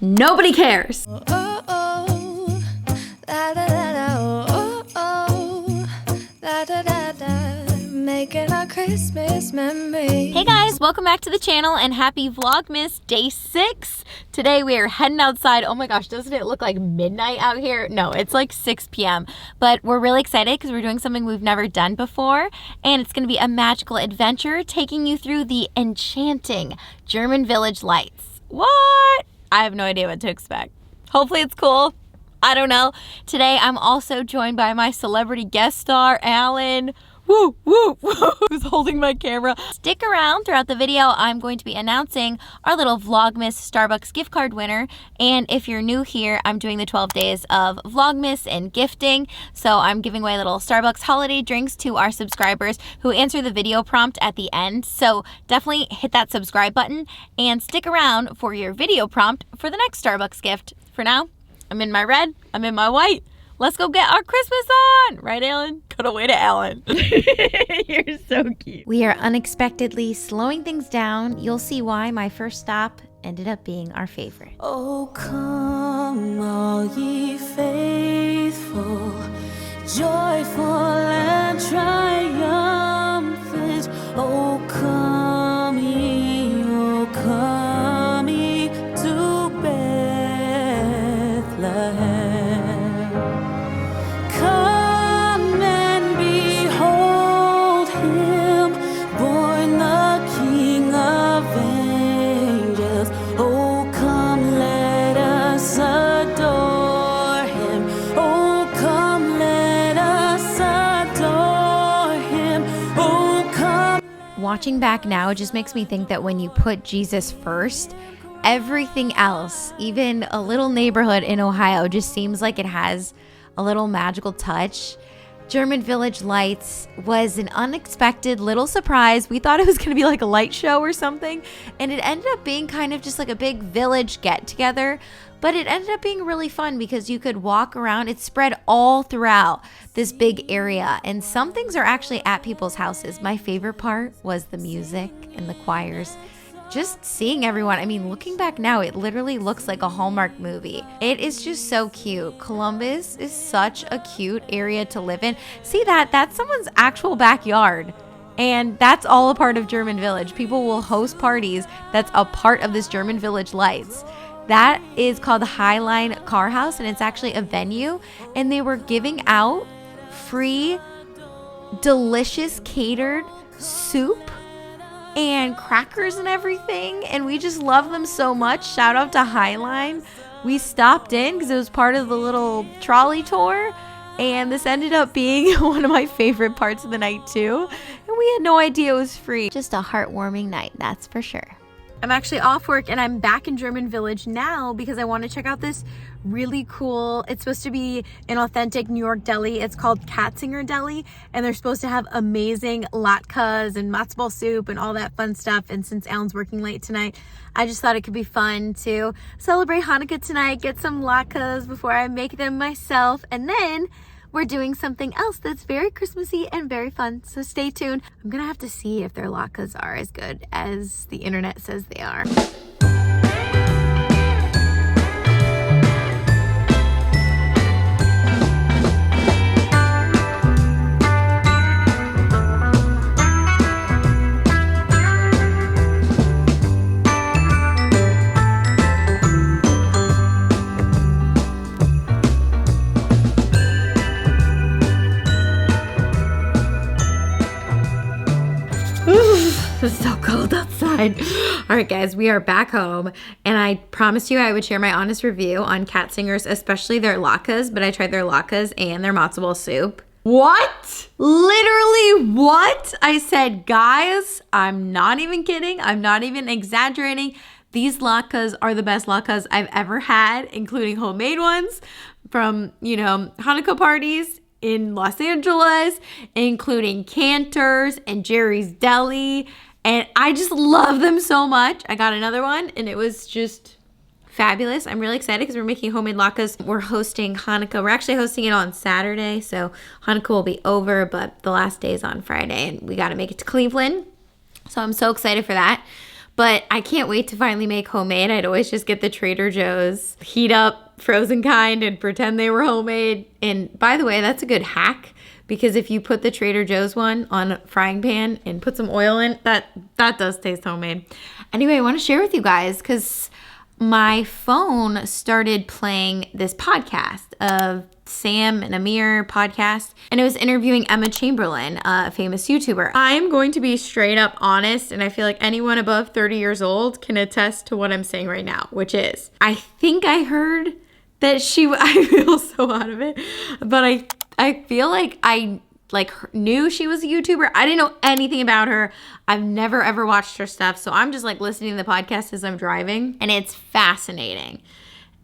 Nobody cares. Making our Christmas memory. Hey guys, welcome back to the channel and happy Vlogmas day 6. Today we are heading outside. Oh my gosh, doesn't it look like midnight out here? No, it's like 6 p.m. But we're really excited because we're doing something we've never done before. And it's going to be a magical adventure taking you through the enchanting German village lights. What? I have no idea what to expect. Hopefully it's cool. I don't know. Today I'm also joined by my celebrity guest star, Alan. Woo, woo, woo, who's holding my camera. Stick around throughout the video. I'm going to be announcing our little Vlogmas Starbucks gift card winner. And if you're new here, I'm doing the 12 days of Vlogmas and gifting. So I'm giving away little Starbucks holiday drinks to our subscribers who answer the video prompt at the end. So definitely hit that subscribe button and stick around for your video prompt for the next Starbucks gift. For now, I'm in my red, I'm in my white. Let's go get our Christmas on! Right, Alan? Cut away to Alan. You're so cute. We are unexpectedly slowing things down. You'll see why my first stop ended up being our favorite. Oh, come all ye faithful, joyful and triumphant. Oh, come ye to Bethlehem. Watching back now, it just makes me think that when you put Jesus first, everything else, even a little neighborhood in Ohio, just seems like it has a little magical touch. German Village Lights was an unexpected little surprise. We thought it was going to be like a light show or something, and it ended up being kind of just like a big village get-together. But it ended up being really fun because you could walk around. It's spread all throughout this big area. And some things are actually at people's houses. My favorite part was the music and the choirs. Just seeing everyone. I mean, looking back now, it literally looks like a Hallmark movie. It is just so cute. Columbus is such a cute area to live in. See that? That's someone's actual backyard. And that's all a part of German Village. People will host parties that's a part of this German Village Lights. That is called the Highline Car House, and it's actually a venue. And they were giving out free, delicious catered soup and crackers and everything. And we just love them so much. Shout out to Highline. We stopped in because it was part of the little trolley tour. And this ended up being one of my favorite parts of the night too. And we had no idea it was free. Just a heartwarming night, that's for sure. I'm actually off work and I'm back in German Village now because I want to check out this really cool, it's supposed to be an authentic New York deli. It's called Katzinger Deli, and they're supposed to have amazing latkes and matzo ball soup and all that fun stuff. And since Alan's working late tonight, I just thought it could be fun to celebrate Hanukkah tonight, get some latkes before I make them myself, and then we're doing something else that's very Christmassy and very fun, so stay tuned. I'm gonna have to see if their latkes are as good as the internet says they are. It's so cold outside. All right, guys, we are back home, and I promised you I would share my honest review on Katzinger's, especially their latkes, but I tried their latkes and their matzo ball soup. What? Literally what? I said, guys, I'm not even kidding. I'm not even exaggerating. These latkes are the best latkes I've ever had, including homemade ones from, Hanukkah parties in Los Angeles, including Cantor's and Jerry's Deli. And I just love them so much. I got another one and it was just fabulous. I'm really excited because we're making homemade latkes. We're hosting Hanukkah. We're actually hosting it on Saturday, so Hanukkah will be over, but the last day is on Friday and we got to make it to Cleveland. So I'm so excited for that. But I can't wait to finally make homemade. I'd always just get the Trader Joe's, heat up frozen kind and pretend they were homemade. And by the way, that's a good hack, because if you put the Trader Joe's one on a frying pan and put some oil in, that does taste homemade. Anyway, I want to share with you guys because my phone started playing this podcast of Sam and Amir podcast, and it was interviewing Emma Chamberlain, a famous YouTuber. I'm going to be straight up honest, and I feel like anyone above 30 years old can attest to what I'm saying right now, which is, I think I heard that I feel so out of it, but I feel like I knew she was a YouTuber. I didn't know anything about her. I've never ever watched her stuff, so I'm just like listening to the podcast as I'm driving, and it's fascinating.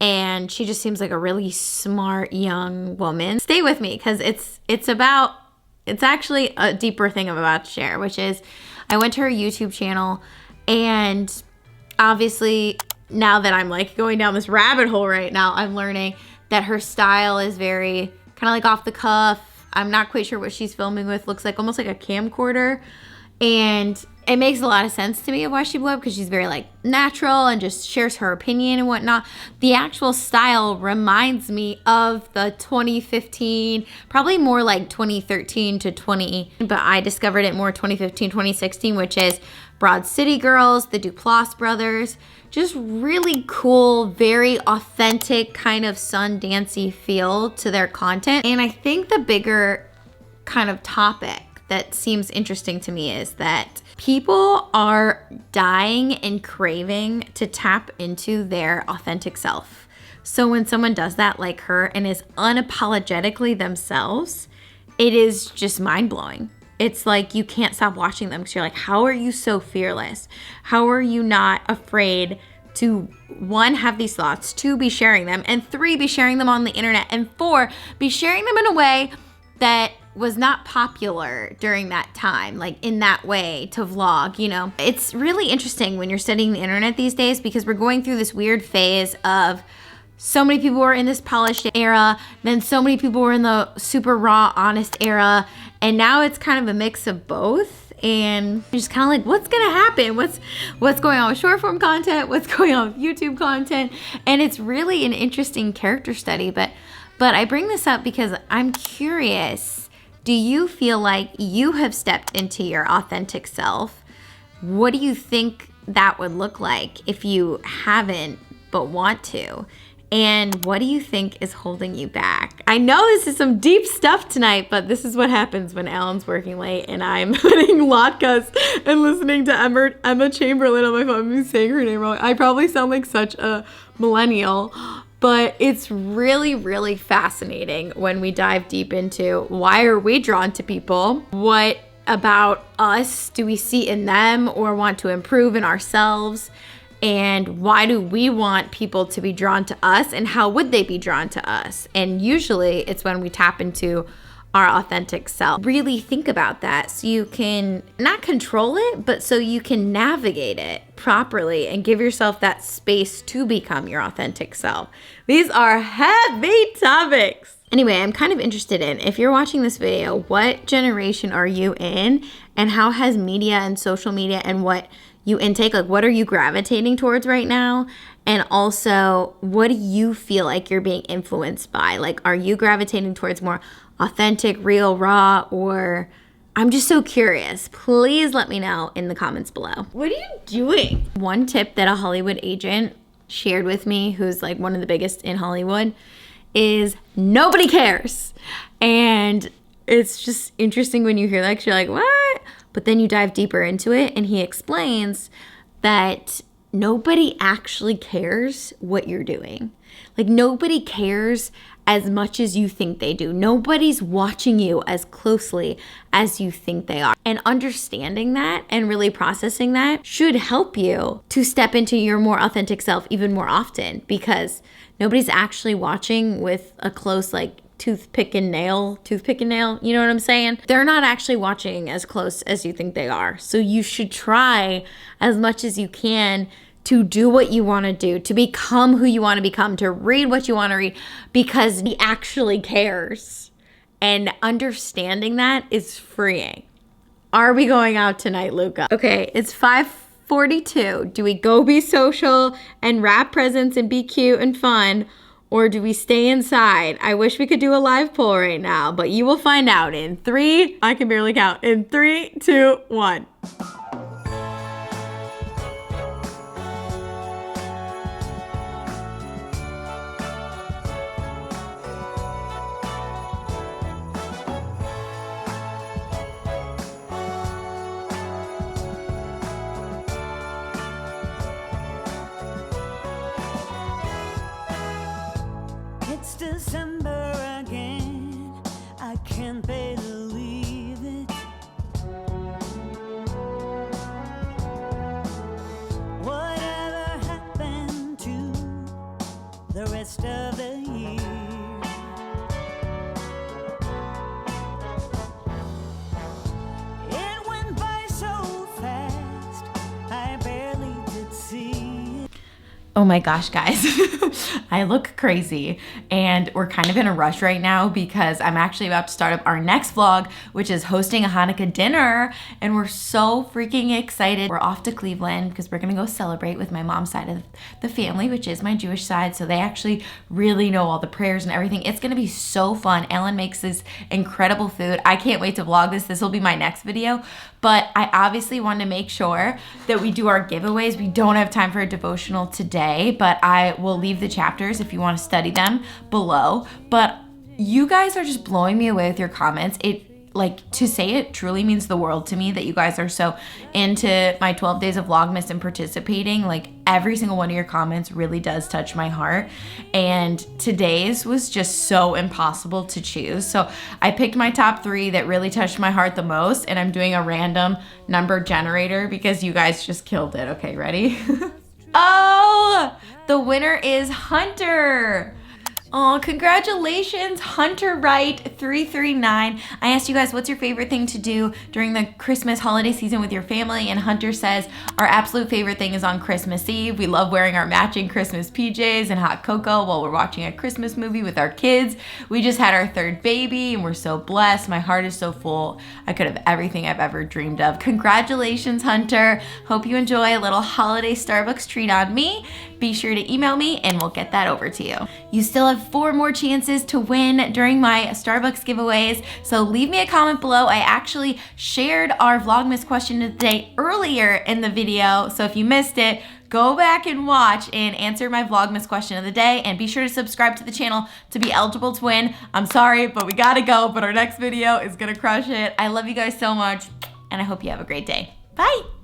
And she just seems like a really smart young woman. Stay with me, because it's actually a deeper thing I'm about to share, which is I went to her YouTube channel, and obviously now that I'm like going down this rabbit hole right now, I'm learning that her style is very kind of like off the cuff. I'm not quite sure what she's filming with. Looks like almost like a camcorder. And it makes a lot of sense to me of why she blew up, because she's very like natural and just shares her opinion and whatnot. The actual style reminds me of the 2015, probably more like 2013 to 20, but I discovered it more 2015, 2016, which is Broad City Girls, the Duplass brothers. Just really cool, very authentic kind of Sundancey feel to their content. And I think the bigger kind of topic that seems interesting to me is that people are dying and craving to tap into their authentic self. So when someone does that like her and is unapologetically themselves, it is just mind-blowing. It's like you can't stop watching them, because you're like, how are you so fearless? How are you not afraid to, 1, have these thoughts, 2, be sharing them, and 3, be sharing them on the internet, and 4, be sharing them in a way that was not popular during that time, like in that way to vlog, you know? It's really interesting when you're studying the internet these days, because we're going through this weird phase of so many people were in this polished era, then so many people were in the super raw, honest era, and now it's kind of a mix of both. And you're just kind of like, what's gonna happen? What's going on with short form content? What's going on with YouTube content? And it's really an interesting character study. But I bring this up because I'm curious. Do you feel like you have stepped into your authentic self? What do you think that would look like if you haven't but want to? And what do you think is holding you back? I know this is some deep stuff tonight, but this is what happens when Alan's working late and I'm putting latkes and listening to Emma Chamberlain on my phone. I'm saying her name wrong. I probably sound like such a millennial, but it's really, really fascinating when we dive deep into why are we drawn to people? What about us do we see in them or want to improve in ourselves? And why do we want people to be drawn to us, and how would they be drawn to us? And usually it's when we tap into our authentic self. Really think about that so you can not control it, but so you can navigate it properly and give yourself that space to become your authentic self. These are heavy topics. Anyway, I'm kind of interested in, if you're watching this video, what generation are you in, and how has media and social media and what you intake, like what are you gravitating towards right now? And also, what do you feel like you're being influenced by? Like, are you gravitating towards more authentic, real, raw, or I'm just so curious. Please let me know in the comments below. What are you doing? One tip that a Hollywood agent shared with me, who's like one of the biggest in Hollywood, is nobody cares. And it's just interesting when you hear that, 'cause you're like, what? But then you dive deeper into it, and he explains that nobody actually cares what you're doing. Like, nobody cares as much as you think they do. Nobody's watching you as closely as you think they are. And understanding that and really processing that should help you to step into your more authentic self even more often, because nobody's actually watching with a close, like, toothpick and nail, you know what I'm saying? They're not actually watching as close as you think they are. So you should try as much as you can to do what you want to do, to become who you want to become, to read what you want to read, because he actually cares. And understanding that is freeing. Are we going out tonight, Luca? Okay, it's 5 42. Do we go be social and wrap presents and be cute and fun, or do we stay inside? I wish we could do a live poll right now, but you will find out in 3, I can barely count, in 3, 2, 1. It's December again. I can't believe it. Whatever happened to the rest of the year? It went by so fast, I barely did see it. Oh my gosh, guys, I look crazy and we're kind of in a rush right now because I'm actually about to start up our next vlog, which is hosting a Hanukkah dinner, and we're so freaking excited. We're off to Cleveland because we're gonna go celebrate with my mom's side of the family, which is my Jewish side, so they actually really know all the prayers and everything. It's gonna be so fun. Ellen makes this incredible food. I can't wait to vlog this. This will be my next video, but I obviously want to make sure that we do our giveaways. We don't have time for a devotional today, but I will leave the chapters if you want to study them below. But you guys are just blowing me away with your comments. Like, to say it truly means the world to me that you guys are so into my 12 days of Vlogmas and participating. Like, every single one of your comments really does touch my heart. And today's was just so impossible to choose. So I picked my top 3 that really touched my heart the most, and I'm doing a random number generator because you guys just killed it. Okay, ready? Oh, the winner is Hunter. Oh, congratulations, Hunter Wright 339. I asked you guys, what's your favorite thing to do during the Christmas holiday season with your family? And Hunter says, our absolute favorite thing is on Christmas Eve. We love wearing our matching Christmas PJs and hot cocoa while we're watching a Christmas movie with our kids. We just had our 3rd baby and we're so blessed. My heart is so full. I could have everything I've ever dreamed of. Congratulations, Hunter. Hope you enjoy a little holiday Starbucks treat on me. Be sure to email me and we'll get that over to you. You still have 4 more chances to win during my Starbucks giveaways, so leave me a comment below. I actually shared our Vlogmas question of the day earlier in the video, so if you missed it, go back and watch and answer my Vlogmas question of the day, and be sure to subscribe to the channel to be eligible to win. I'm sorry, but we gotta go, but our next video is gonna crush it. I love you guys so much, and I hope you have a great day. Bye!